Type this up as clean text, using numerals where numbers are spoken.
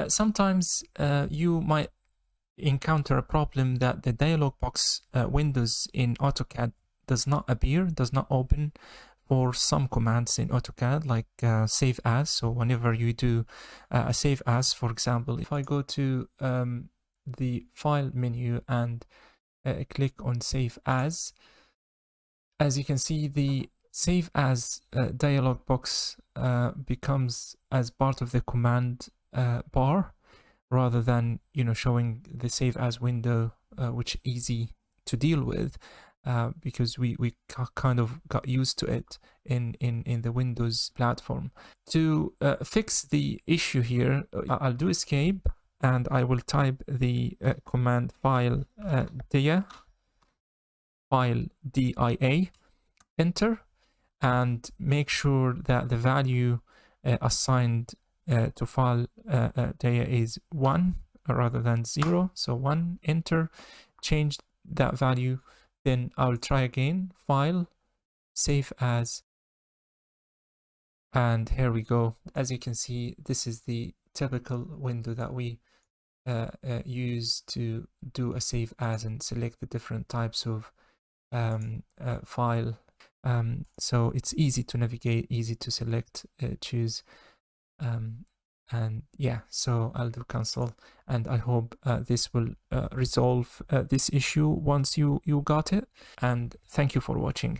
Sometimes you might encounter a problem that the dialog box windows in AutoCAD does not appear, does not open for some commands in AutoCAD, like save as. So whenever you do a save as, for example, if I go to the file menu and click on save as you can see, the save as dialog box becomes as part of the command bar, rather than showing the save as window, which easy to deal with, because we kind of got used to it in the Windows platform. To fix the issue here, I'll do escape and I will type the command Filedia, dia, enter, and make sure that the value assigned to Filedia is 1 rather than 0. So 1, enter, change that value. Then I'll try again, file, save as, and here we go. As you can see, this is the typical window that we use to do a save as and select the different types of file. So it's easy to navigate, easy to select, choose, and yeah, so I'll do cancel, and I hope this will resolve this issue once you got it, and thank you for watching.